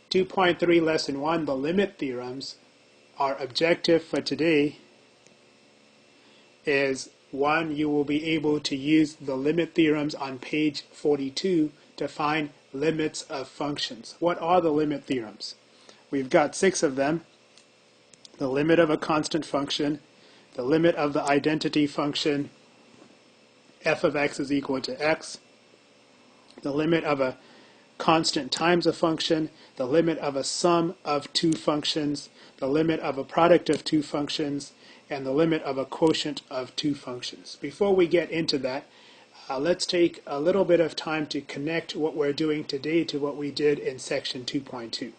2.3 Lesson 1, the limit theorems. Our objective for today is, one, you will be able to use the limit theorems on page 42 to find limits of functions. What are the limit theorems? We've got 6 of them. The limit of a constant function, the limit of the identity function, f of x is equal to x, the limit of a constant times a function, the limit of a sum of 2 functions, the limit of a product of 2 functions, and the limit of a quotient of 2 functions. Before we get into that, let's take a little bit of time to connect what we're doing today to what we did in section 2.2.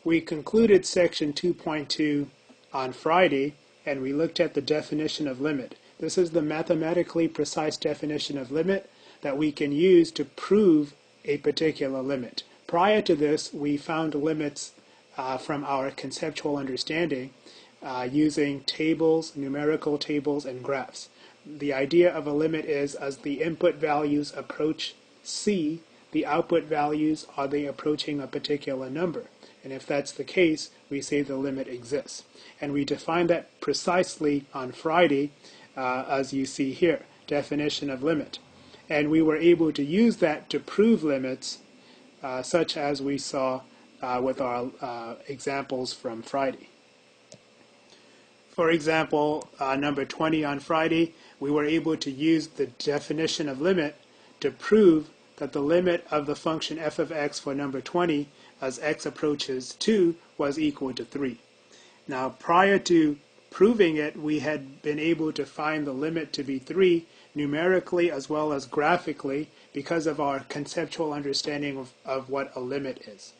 We concluded section 2.2 on Friday, and we looked at the definition of limit. This is the mathematically precise definition of limit that we can use to prove a particular limit. Prior to this, we found limits from our conceptual understanding using tables, numerical tables, and graphs. The idea of a limit is, as the input values approach c, the output values, are they approaching a particular number? And if that's the case, we say the limit exists. And we define that precisely on Friday, as you see here, definition of limit. And we were able to use that to prove limits, such as we saw with our examples from Friday. For example, number 20 on Friday, we were able to use the definition of limit to prove that the limit of the function f of x for number 20 as x approaches 2 was equal to 3. Now, prior to proving it, we had been able to find the limit to be 3 numerically as well as graphically because of our conceptual understanding of what a limit is.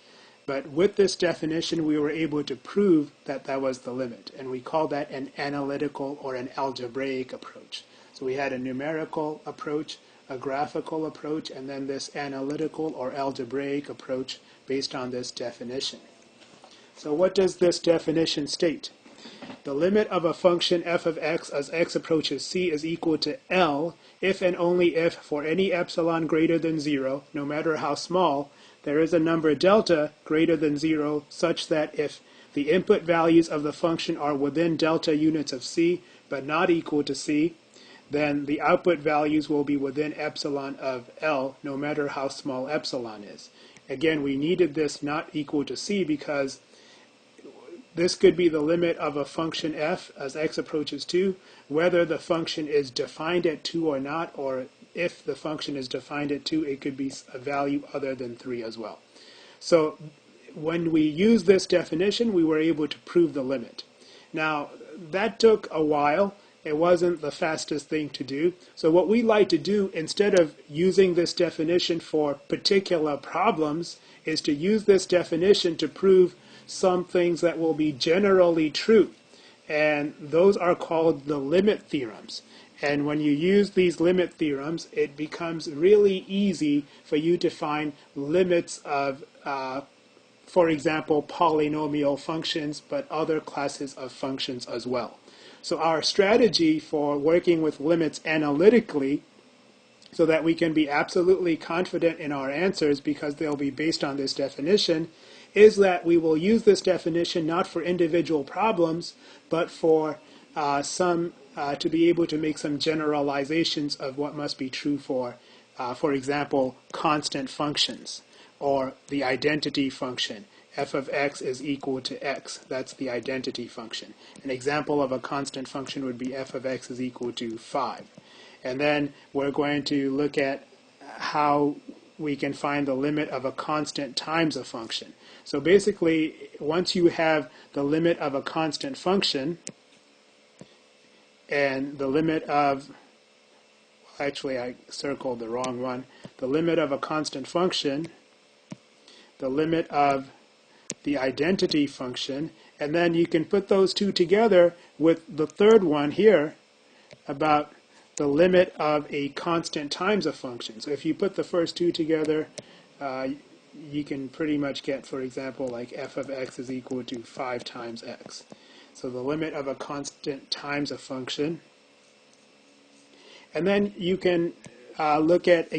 But with this definition, we were able to prove that that was the limit, and we call that an analytical or an algebraic approach. So we had a numerical approach, a graphical approach, and then this analytical or algebraic approach based on this definition. So what does this definition state? The limit of a function f of x as x approaches c is equal to L if and only if, for any epsilon greater than 0, no matter how small, there is a number delta greater than 0 such that if the input values of the function are within delta units of c but not equal to c, then the output values will be within epsilon of L, no matter how small epsilon is. Again, we needed this not equal to c because this could be the limit of a function f as x approaches 2, whether the function is defined at 2 or not, or if the function is defined at 2, it could be a value other than 3 as well. So when we use this definition, we were able to prove the limit. Now, that took a while. It wasn't the fastest thing to do. So what we like to do, instead of using this definition for particular problems, is to use this definition to prove some things that will be generally true. And those are called the limit theorems. And when you use these limit theorems, it becomes really easy for you to find limits of, for example, polynomial functions, but other classes of functions as well. So our strategy for working with limits analytically, so that we can be absolutely confident in our answers because they'll be based on this definition, is that we will use this definition not for individual problems, but for to be able to make some generalizations of what must be true for example, constant functions, or the identity function. F of x is equal to x. That's the identity function. An example of a constant function would be f of x is equal to 5. And then we're going to look at how we can find the limit of a constant times a function. So basically, once you have the limit of a constant function, and the limit of, actually I circled the wrong one, the limit of a constant function, the limit of the identity function, and then you can put those two together with the third one here about the limit of a constant times a function. So if you put the first two together, you can pretty much get, for example, like f of x is equal to 5 times x. So the limit of a constant times a function. And then you can look at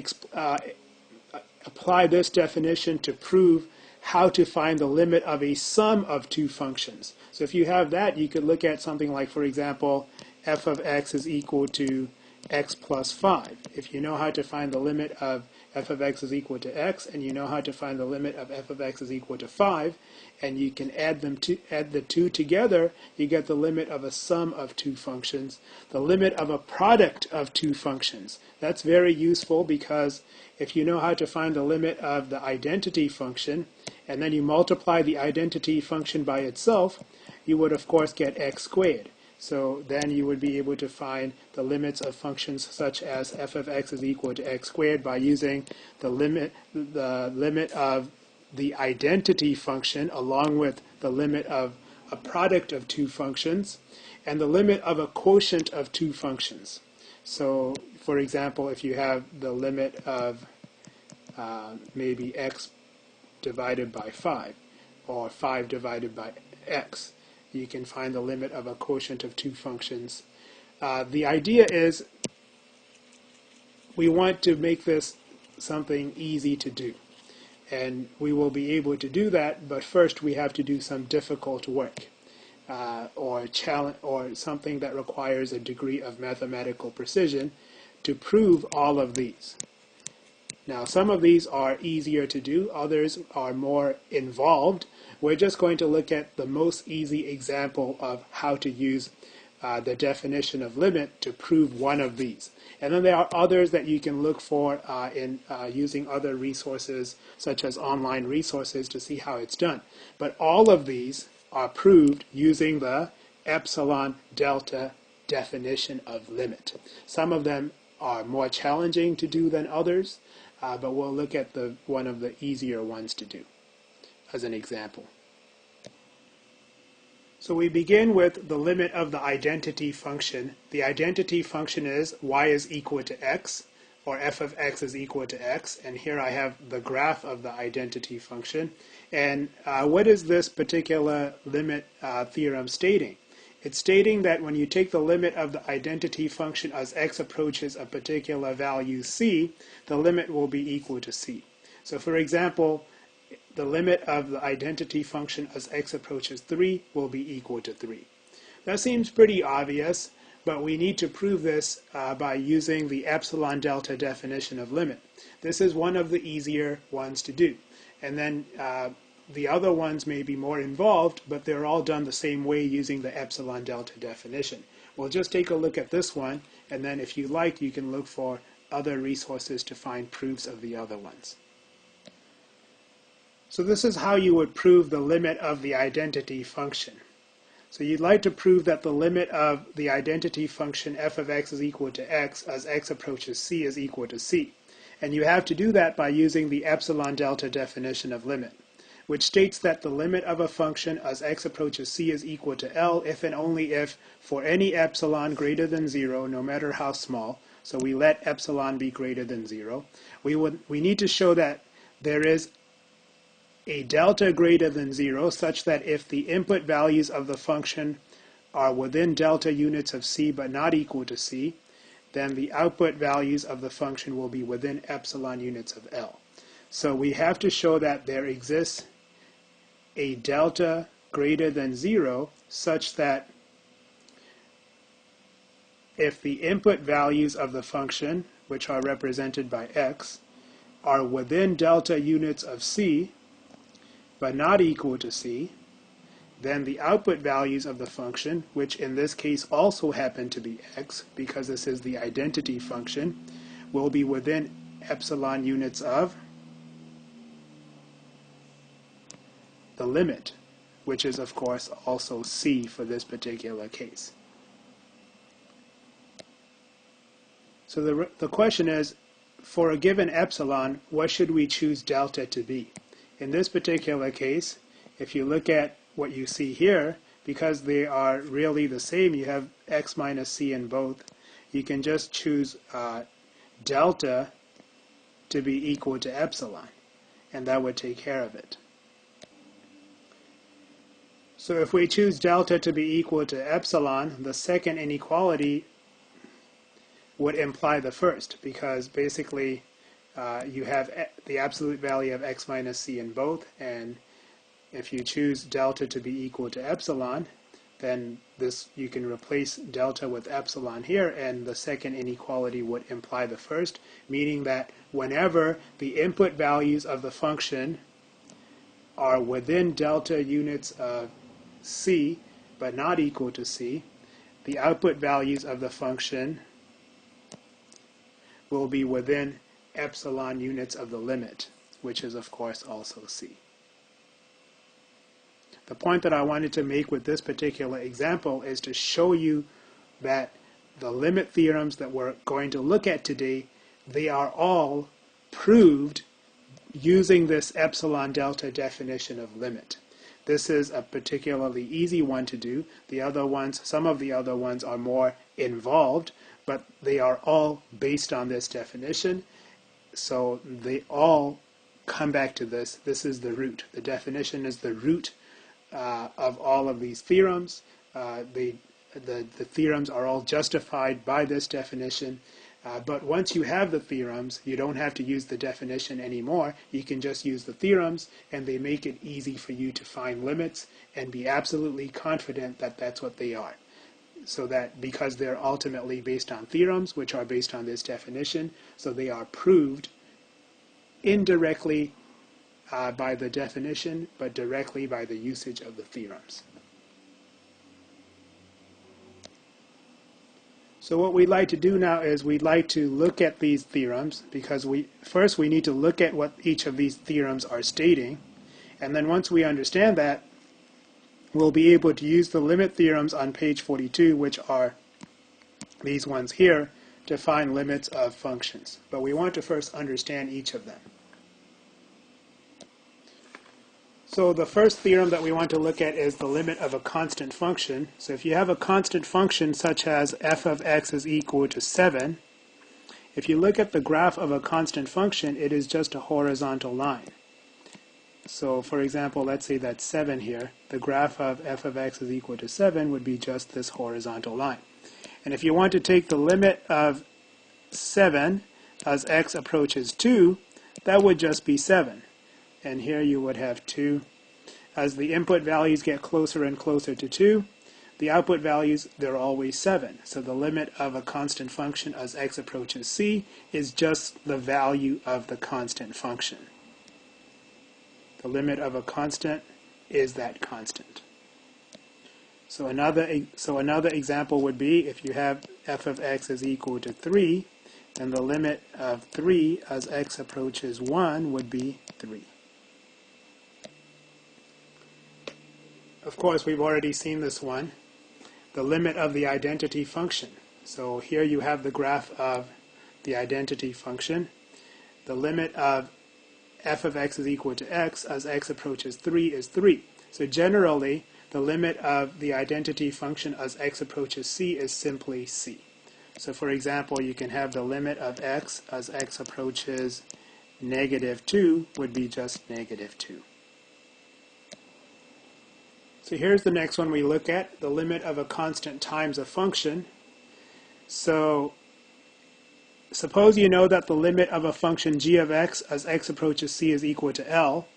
apply this definition to prove how to find the limit of a sum of two functions. So if you have that, you could look at something like, for example, f of x is equal to x plus 5. If you know how to find the limit of f of x is equal to x, and you know how to find the limit of f of x is equal to 5, and you can add the two together, you get the limit of a sum of two functions, the limit of a product of two functions. That's very useful because if you know how to find the limit of the identity function, and then you multiply the identity function by itself, you would of course get x squared. So then you would be able to find the limits of functions such as f of x is equal to x squared by using the limit of the identity function along with the limit of a product of two functions and the limit of a quotient of two functions. So for example, if you have the limit of maybe x divided by 5 or 5 divided by x, you can find the limit of a quotient of two functions. The idea is we want to make this something easy to do. And we will be able to do that, but first we have to do some difficult work or something that requires a degree of mathematical precision to prove all of these. Now, some of these are easier to do, others are more involved. We're just going to look at the most easy example of how to use the definition of limit to prove one of these. And then there are others that you can look for in using other resources, such as online resources, to see how it's done. But all of these are proved using the epsilon delta definition of limit. Some of them are more challenging to do than others, but we'll look at one of the easier ones to do as an example. So we begin with the limit of the identity function. The identity function is y is equal to x, or f of x is equal to x, and here I have the graph of the identity function. And what is this particular limit theorem stating? It's stating that when you take the limit of the identity function as x approaches a particular value c, the limit will be equal to c. So for example, the limit of the identity function as x approaches 3 will be equal to 3. That seems pretty obvious, but we need to prove this by using the epsilon delta definition of limit. This is one of the easier ones to do. And then the other ones may be more involved, but they're all done the same way using the epsilon delta definition. We'll just take a look at this one, and then if you like, you can look for other resources to find proofs of the other ones. So this is how you would prove the limit of the identity function. So you'd like to prove that the limit of the identity function f of x is equal to x as x approaches c is equal to c. And you have to do that by using the epsilon delta definition of limit, which states that the limit of a function as x approaches c is equal to L if and only if for any epsilon greater than 0, no matter how small, so we let epsilon be greater than 0, we need to show that there is a delta greater than 0 such that if the input values of the function are within delta units of c but not equal to c, then the output values of the function will be within epsilon units of L. So we have to show that there exists a delta greater than 0 such that if the input values of the function, which are represented by x, are within delta units of c, but not equal to c, then the output values of the function, which in this case also happen to be x, because this is the identity function, will be within epsilon units of the limit, which is of course also c for this particular case. So the question is, for a given epsilon, what should we choose delta to be? In this particular case, if you look at what you see here, because they are really the same, you have x minus c in both, you can just choose delta to be equal to epsilon, and that would take care of it. So if we choose delta to be equal to epsilon, the second inequality would imply the first, because basically you have the absolute value of x minus c in both, and if you choose delta to be equal to epsilon, then you can replace delta with epsilon here, and the second inequality would imply the first, meaning that whenever the input values of the function are within delta units of c, but not equal to c, the output values of the function will be within epsilon units of the limit, which is of course also c. The point that I wanted to make with this particular example is to show you that the limit theorems that we're going to look at today, they are all proved using this epsilon delta definition of limit. This is a particularly easy one to do. The other ones, some of the other ones are more involved, but they are all based on this definition. So they all come back to this. This is the root. The definition is the root of all of these theorems. The theorems are all justified by this definition. But once you have the theorems, you don't have to use the definition anymore. You can just use the theorems, and they make it easy for you to find limits and be absolutely confident that that's what they are. So that because they're ultimately based on theorems, which are based on this definition, so they are proved indirectly by the definition, but directly by the usage of the theorems. So what we'd like to do now is we'd like to look at these theorems, because first we need to look at what each of these theorems are stating, and then once we understand that, we'll be able to use the limit theorems on page 42, which are these ones here, to find limits of functions. But we want to first understand each of them. So the first theorem that we want to look at is the limit of a constant function. So if you have a constant function such as f of x is equal to 7, if you look at the graph of a constant function, it is just a horizontal line. So for example, let's say that's 7 here. The graph of f of x is equal to 7 would be just this horizontal line. And if you want to take the limit of 7 as x approaches 2, that would just be 7. And here you would have 2. As the input values get closer and closer to 2, the output values, they're always 7. So the limit of a constant function as x approaches c is just the value of the constant function. The limit of a constant is that constant. So another example would be if you have f of x is equal to 3, then the limit of 3 as x approaches 1 would be 3. Of course, we've already seen this one, the limit of the identity function. So here you have the graph of the identity function. The limit of f of x is equal to x as x approaches 3 is 3. So generally, the limit of the identity function as x approaches c is simply c. So for example, you can have the limit of x as x approaches -2 would be just -2. So here's the next one we look at, the limit of a constant times a function. So suppose you know that the limit of a function g of x as x approaches c is equal to L,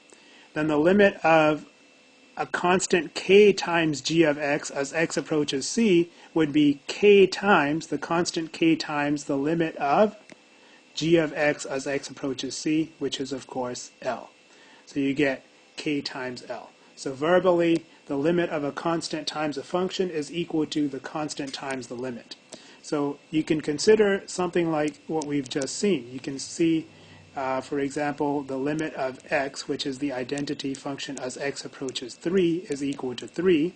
then the limit of a constant k times g of x as x approaches c would be k times, the constant k times the limit of g of x as x approaches c, which is of course L. So you get k times L. So verbally, the limit of a constant times a function is equal to the constant times the limit. So you can consider something like what we've just seen. You can see, for example, the limit of x, which is the identity function as x approaches 3, is equal to 3.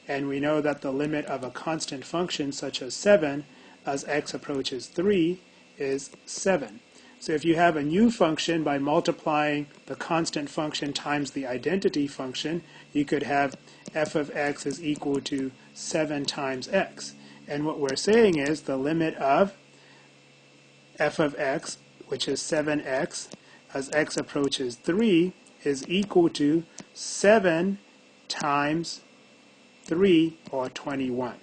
And we know that the limit of a constant function, such as 7, as x approaches 3, is 7. So if you have a new function by multiplying the constant function times the identity function, you could have f of x is equal to 7 times x. And what we're saying is the limit of f of x, which is 7x, as x approaches 3, is equal to 7 times 3, or 21.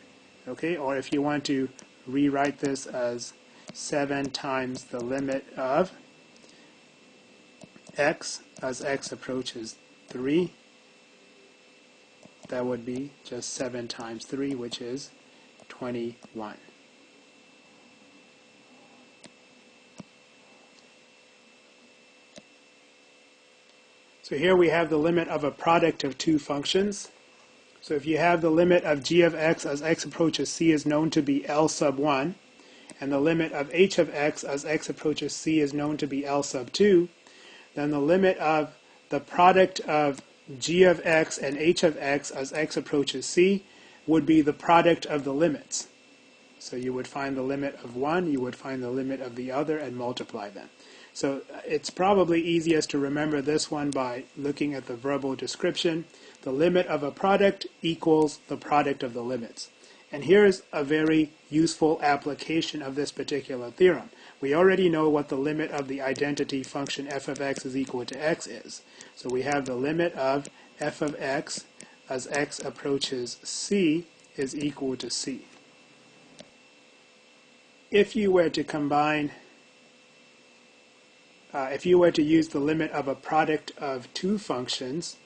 Okay, or if you want to rewrite this as 7 times the limit of x as x approaches 3. That would be just 7 times 3, which is 21. So here we have the limit of a product of two functions. So if you have the limit of g of x as x approaches c is known to be L sub 1, and the limit of h of x as x approaches c is known to be L sub 2, then the limit of the product of g of x and h of x as x approaches c would be the product of the limits. So you would find the limit of one, you would find the limit of the other, and multiply them. So it's probably easiest to remember this one by looking at the verbal description. The limit of a product equals the product of the limits. And here's a very useful application of this particular theorem. We already know what the limit of the identity function f of x is equal to x is. So we have the limit of f of x as x approaches c is equal to c. If you were to combine, if you were to use the limit of a product of two functions,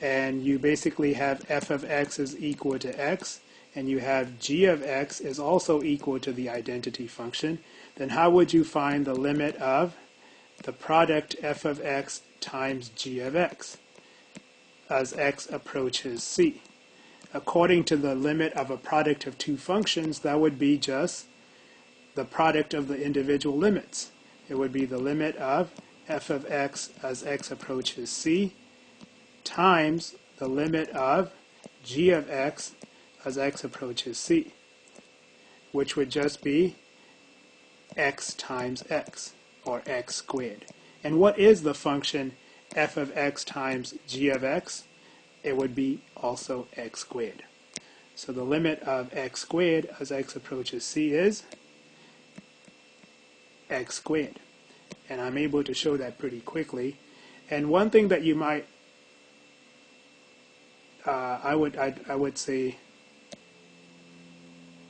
and you basically have f of x is equal to x, and you have g of x is also equal to the identity function, then how would you find the limit of the product f of x times g of x as x approaches c? According to the limit of a product of two functions, that would be just the product of the individual limits. It would be the limit of f of x as x approaches c times the limit of g of x as x approaches c, which would just be x times x, or x squared. And what is the function f of x times g of x? It would be also x squared. So the limit of x squared as x approaches c is x squared. And I'm able to show that pretty quickly. And one thing that you might, I would say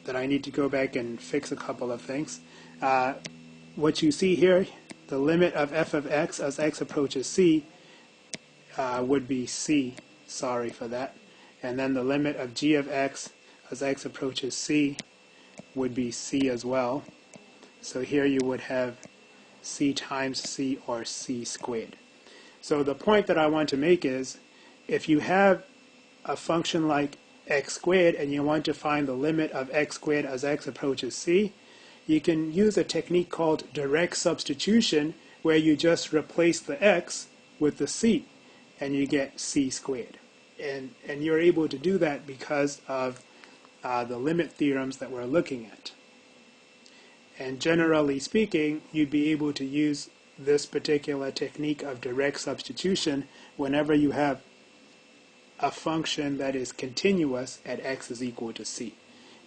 that I need to go back and fix a couple of things. What you see here, the limit of f of x as x approaches c would be c. Sorry for that. And then the limit of g of x as x approaches c would be c as well. So here you would have c times c, or c squared. So the point that I want to make is, if you have a function like x squared and you want to find the limit of x squared as x approaches c, you can use a technique called direct substitution, where you just replace the x with the c and you get c squared. And you're able to do that because of the limit theorems that we're looking at. And generally speaking, you'd be able to use this particular technique of direct substitution whenever you have a function that is continuous at x is equal to c,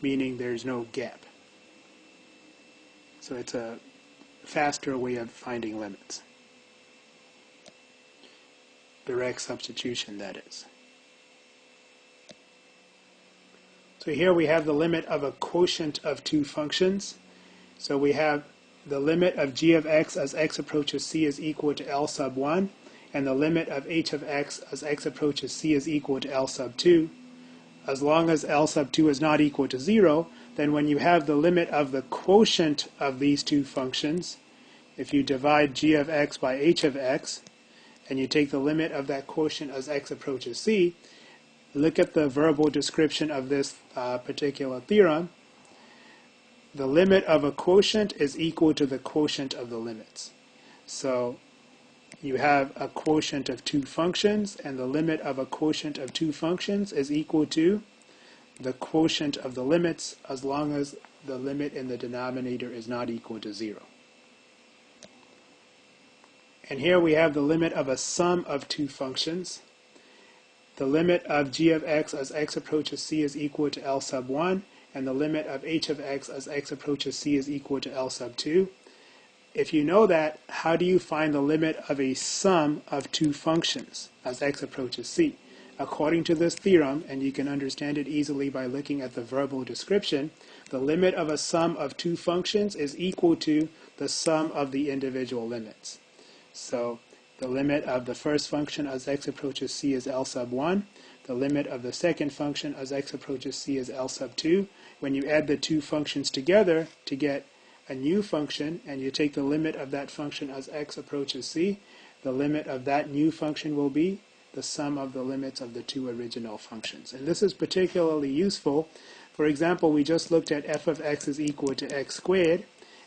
meaning there's no gap. So it's a faster way of finding limits. Direct substitution, that is. So here we have the limit of a quotient of two functions. So we have the limit of g of x as x approaches c is equal to L sub 1, and the limit of h of x as x approaches c is equal to L sub 2. As long as L sub 2 is not equal to 0, then when you have the limit of the quotient of these two functions, if you divide g of x by h of x, and you take the limit of that quotient as x approaches c, look at the verbal description of this particular theorem. The limit of a quotient is equal to the quotient of the limits. So you have a quotient of two functions, and the limit of a quotient of two functions is equal to the quotient of the limits, as long as the limit in the denominator is not equal to 0. And here we have the limit of a sum of two functions. The limit of g of x as x approaches c is equal to L sub 1, and the limit of h of x as x approaches c is equal to L sub 2. If you know that, how do you find the limit of a sum of two functions as x approaches c? According to this theorem, and you can understand it easily by looking at the verbal description, the limit of a sum of two functions is equal to the sum of the individual limits. So The limit of the first function as x approaches c is L sub 1. The limit of the second function as x approaches c is L sub 2. When you add the two functions together to get a new function, and you take the limit of that function as x approaches c, the limit of that new function will be the sum of the limits of the two original functions. And this is particularly useful. For example, we just looked at f of x is equal to x squared,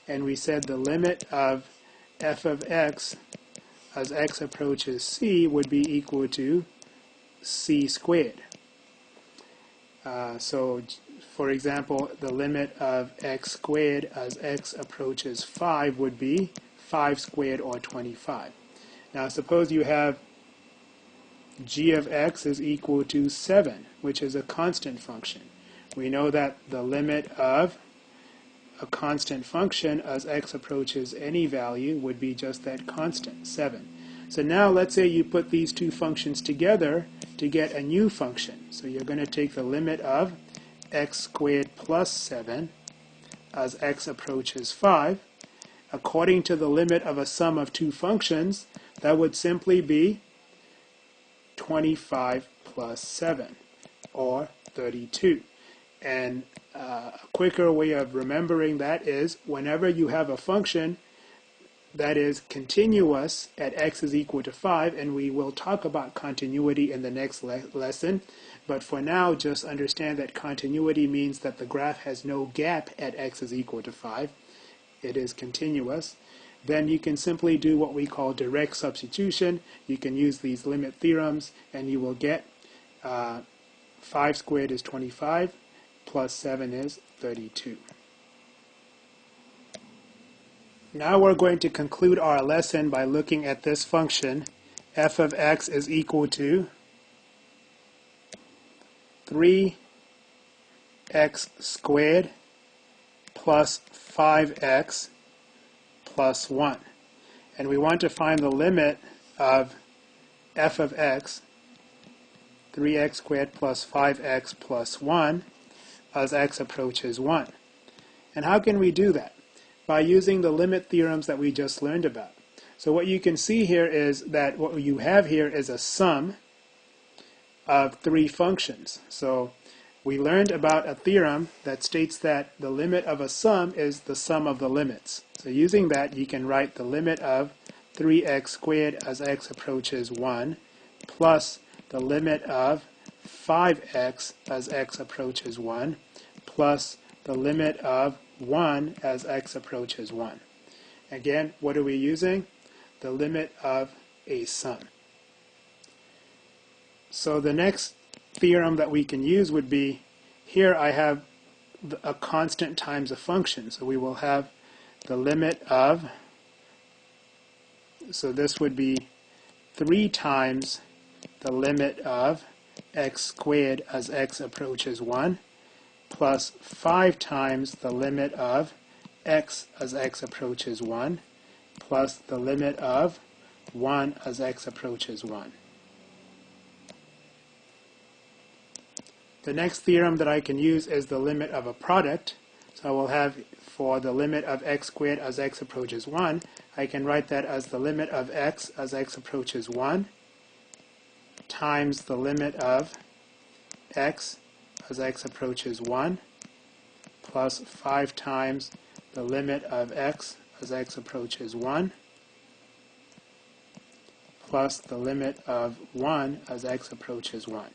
and we said the limit of f of x as x approaches c would be equal to c squared. So, for example, the limit of x squared as x approaches 5 would be 5 squared, or 25. Now, suppose you have g of x is equal to 7, which is a constant function. We know that the limit of a constant function as x approaches any value would be just that constant, 7. So now let's say you put these two functions together to get a new function. So you're going to take the limit of x squared plus 7 as x approaches 5. According to the limit of a sum of two functions, that would simply be 25 plus 7, or 32. And a quicker way of remembering that is whenever you have a function that is continuous at x is equal to 5, and we will talk about continuity in the next lesson, but for now just understand that continuity means that the graph has no gap at x is equal to 5. It is continuous. Then you can simply do what we call direct substitution. You can use these limit theorems, and you will get 5 squared is 25, plus 7 is 32. Now we're going to conclude our lesson by looking at this function. F of x is equal to 3x squared plus 5x plus 1. And we want to find the limit of f of x, 3x squared plus 5x plus 1, as x approaches 1. And how can we do that? By using the limit theorems that we just learned about. So what you can see here is that what you have here is a sum of three functions. So we learned about a theorem that states that the limit of a sum is the sum of the limits. So using that, you can write the limit of 3x squared as x approaches 1 plus the limit of 5x as x approaches 1 plus the limit of 1 as x approaches 1. Again, what are we using? The limit of a sum. So the next theorem that we can use would be, here I have a constant times a function. So we will have the limit of, so this would be 3 times the limit of x squared as x approaches 1 plus 5 times the limit of x as x approaches 1 plus the limit of 1 as x approaches 1. The next theorem that I can use is the limit of a product. So I will have, for the limit of x squared as x approaches 1, I can write that as the limit of x as x approaches 1 times the limit of x as x approaches 1 plus 5 times the limit of x as x approaches 1 plus the limit of 1 as x approaches 1.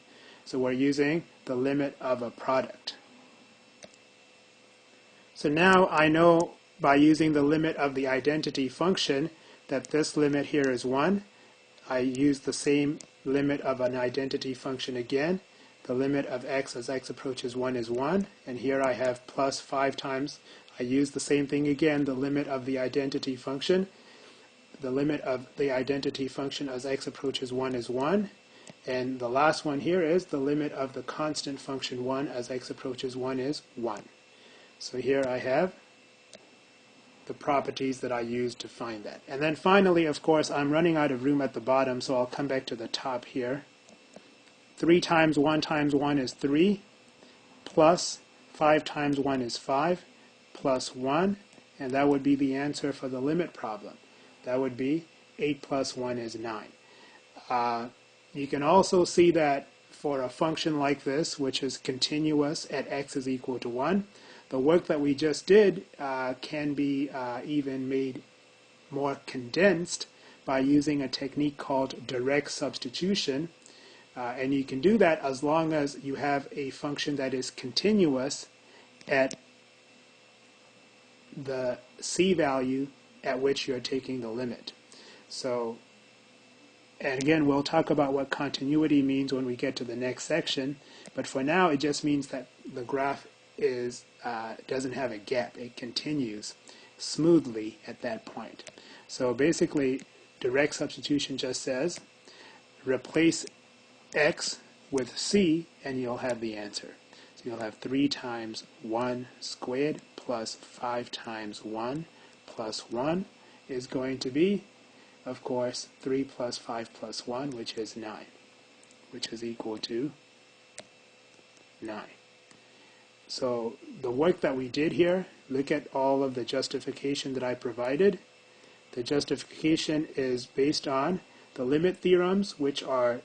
So we're using the limit of a product. So now I know by using the limit of the identity function that this limit here is 1. I use the same limit of an identity function again. The limit of x as x approaches 1 is 1. And here I have plus 5 times. I use the same thing again, the limit of the identity function. The limit of the identity function as x approaches 1 is 1. And the last one here is the limit of the constant function 1 as x approaches 1 is 1. So here I have the properties that I used to find that. And then finally, of course, I'm running out of room at the bottom, so I'll come back to the top here. 3 times 1 is 3, plus 5 times 1 is 5, plus 1, and that would be the answer for the limit problem. That would be 8 plus 1 is 9. You can also see that for a function like this, which is continuous at x is equal to 1, the work that we just did can be even made more condensed by using a technique called direct substitution. And you can do that as long as you have a function that is continuous at the c value at which you're taking the limit. So, and again, we'll talk about what continuity means when we get to the next section, but for now it just means that the graph doesn't have a gap. It continues smoothly at that point. So basically, direct substitution just says replace x with c and you'll have the answer. So you'll have 3 times 1 squared plus 5 times 1 plus 1 is going to be, of course, 3 plus 5 plus 1, which is 9, which is equal to 9. So the work that we did here, look at all of the justification that I provided. The justification is based on the limit theorems, which are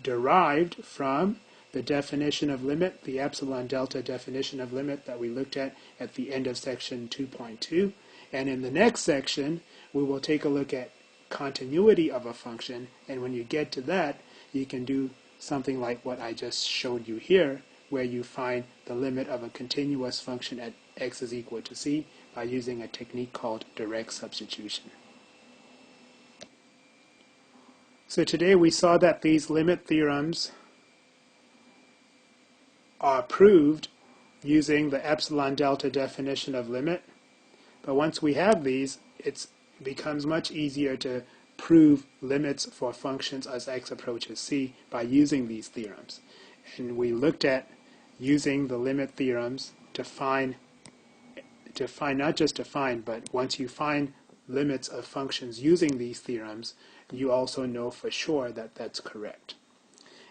derived from the definition of limit, the epsilon delta definition of limit that we looked at the end of section 2.2. And in the next section, we will take a look at continuity of a function, and when you get to that, you can do something like what I just showed you here, where you find the limit of a continuous function at x is equal to c by using a technique called direct substitution. So today we saw that these limit theorems are proved using the epsilon delta definition of limit, but once we have these, it becomes much easier to prove limits for functions as x approaches c by using these theorems. And we looked at using the limit theorems to find, not just to find, but once you find limits of functions using these theorems, you also know for sure that that's correct.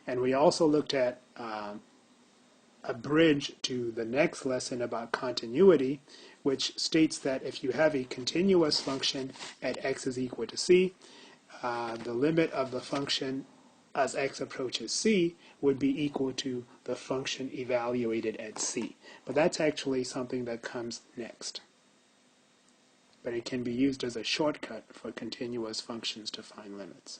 And we also looked at a bridge to the next lesson about continuity, which states that if you have a continuous function at x is equal to c, the limit of the function as x approaches c would be equal to the function evaluated at c. But that's actually something that comes next. But it can be used as a shortcut for continuous functions to find limits.